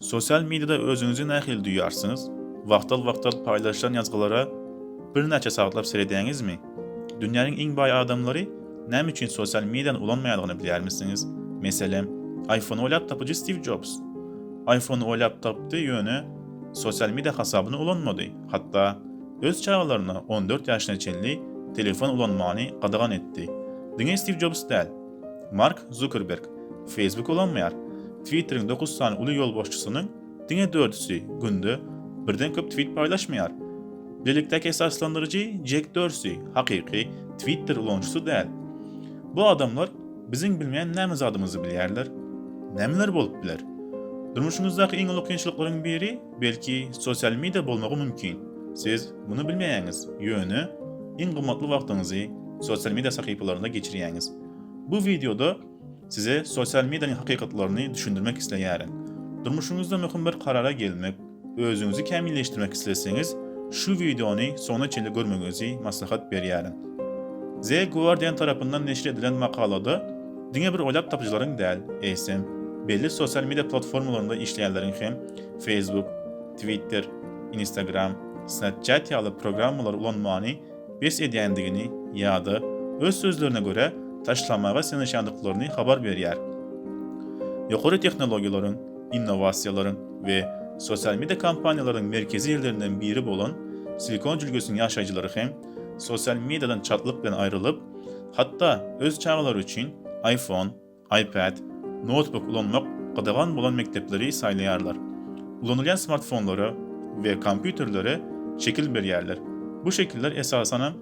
Sosyal mediada özünüzü nähil duyarsınız? Vaqtal paylaşılan yazgılara bir neçe saatlap seyredýäňizmi? Dünýäniň iň baý adamlary näme üçin sosyal mediadan ulanmaýanlygyny bilýärmisiniz? Meselem, iPhone oýlap tapyjy Steve Jobs. iPhone oýlap tapdy ýöne sosyal media hasabyny ulanmady. Hatda öz çağlaryna 14 ýaşyna çenli telefon ulanmagyny gadagan etdi. Diňe Steve Jobs däl, Mark Zuckerberg Facebook ulanmaýar. Twitter'ın 9 tane uly ýolbaşçysynyň diňe 4'si günde birden köp tweet paýlaşmaýar. Birlikdäki esaslandyrjy Jack Dorsey hakyky Twitter ulanjysy däl. Bu adamlar biziň bilmeýän näme zadymyzy bilýärler, nämeler bolup biler. Durmuşyňyzdaky iň uly kynçylyklaryň biri belki sosyal media bolmagy mümkin. Siz bunu bilmeýäňiz ýöne iň gymmatly wagtyňyzy sosyal media sahypalarynda geçirýäňiz. Bu videoda size sosyal medyanın hakikatlaryny düşündirmek isleýärin. Durmuşyňyzda möhüm bir karara gelmek, özüňizi kämilleşdirmek isleseňiz, şu videony sona çenli görmeňizi maslahat berýärin. The Guardian tarapyndan neşr edilen makalada diňe bir oýlap tapyjylaryň däl, eýsem, belli sosyal media platformalarynda işleýänleriň hem Facebook, Twitter, Instagram, Snapchat ýaly programmalar ulanmagyny bes edýändigini ýa-da öz sözlerine göre taşlamağa senişandıklarını haber berýär. Ýokary tehnologiýalaryň, innovasiýalaryň we sosyal media kampaniýalaryň merkezi ýerlerinden biri bolan Silikon jülgüsiniň ýaşaýjylary hem sosyal mediadan çatlyk bilen aýrylyp, hatda öz çağlary üçin iPhone, iPad, notebook ulanmak gadagan bolan mektepleri saýlaýarlar. Ulanylýan smartfonlara we kompýuterlere şekil berýärler. Bu şekiller esasen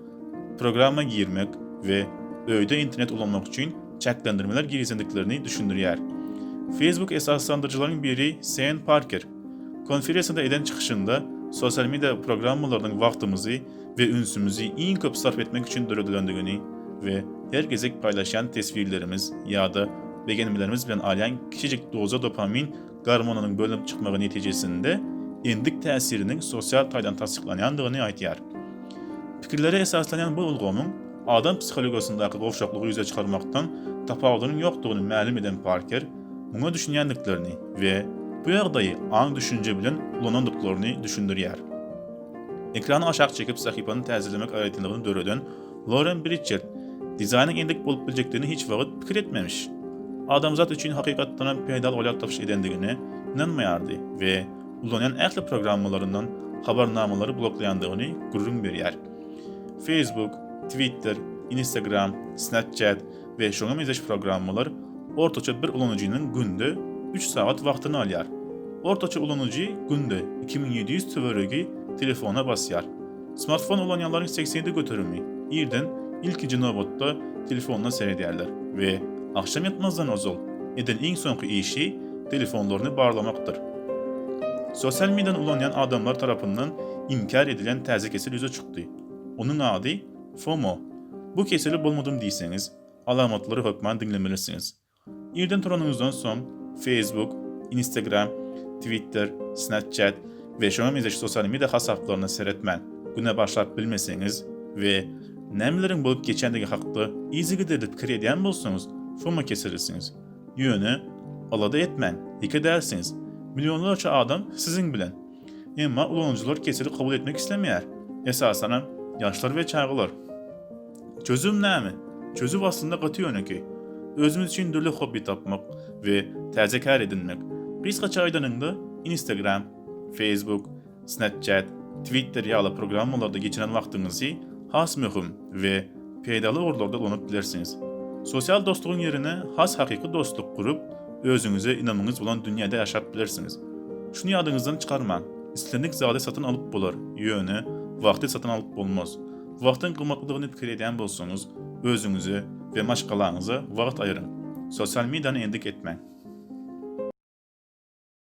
programa girmek ve öýde internet ulanmak üçin çeklendirmeler girizendiklerini düşündürýär. Facebook esaslandyrjylaryň biri Sean Parker, konferensiýada eden çykyşynda sosyal media programmalarynın wagtymyzy we ünsümüzi iň köp sarf etmek üçin döredilendигini we her gezek paýlaşan tesbirlerimiz ýa-da begenmelerimiz bilen alýan kiçijik doza dopamin gormonunyň bölünip çykmagy netijesinde endik täsiriniň sosial taýdan tasdiklanýandygyny aýtýar. Pikirlere esaslanýan bu ulgamyň adam psixologiýasyndaky gowşaklygy ýüze çykarmakdan tapawudynyň ýokdugyny ma'lum eden Parker, muňa düşünýändiklerini we bu ýagdaýy aň düşünje bilen ulanandyklaryny düşündirýär. Ekrany aşağı çekip sahypany täzirlemek aýatynyny döreden Lauren Bridger, dizaýnyň endik bolup biljekdigini hiç wagt pikir etmemiş. Adamzat üçin hakykatdan peýdal oýlap tapyş edendigine inanmaýardy we ulanýan ähli programmalaryndan habarnamalary bloklaýandygyny gurrun berýär. Facebook, Twitter, Instagram, Snapchat ve şoňa mezeş programmalar ortaça bir ulanıcının günde 3 saat wagtyny alýar. Ortaça ulanıcı günde 2700 töweregi telefona basýar. Smartfon ulanýanlaryň 87 götürümi ýerden ilkinji nowbatda telefonuna seredýärler we akşam ýatmazdan ozal eden iň soňky işi telefonlaryny barlamakdyr. Sosyal mediadan ulanýan adamlar tarapyndan inkar edilen täze kesel ýüze çykdy. Onun ady FOMO. Bu keseli bolmadım diýseňiz, alamatlary hökmen dinlemelisiniz. Ýerden turanyňyzdan soň Facebook, Instagram, Twitter, Snapchat we şoňa mezeş sosial media hasaplaryny seretmän güne başlap bilmeseňiz we nämelerin bolup geçendigi hakda izigiderdi pikir edýän bolsaňyz, FOMO keselisiniz. Ýöne alada etmän, hike dälsiniz. Milyonlarça adam siziň bilen. Emma ulanjylar keseli kabul etmek islemýär. Esasen ýaşlar we çağlar. Çözüm näme? Çözüm aslında gaty ýöneki. Özümüz üçin dürli hobby tapmak we täze kär edinmek. Kıskaça aýdanynda Instagram, Facebook, Snapchat, Twitter ýaly programmalarda geçiren wagtyňyzy has möhüm we peýdaly orlarda ulanyp bilersiňiz. Sosial dostlugyň ýerine has hakyky dostluk gurup, özüňize inamyňyz bolan dünýäde ýaşap bilersiňiz. Şunu ýadyňyzdan çykarmaň. İstendik zady satyn alyp bolar, ýöne wagty satyn alyp bolmaz. Wagtyň gymmatlydygyny pikir edýän bolsaňyz, özüňize we maşgalaryňyza wagt aýyryň. Sosial mediany endik etmeň.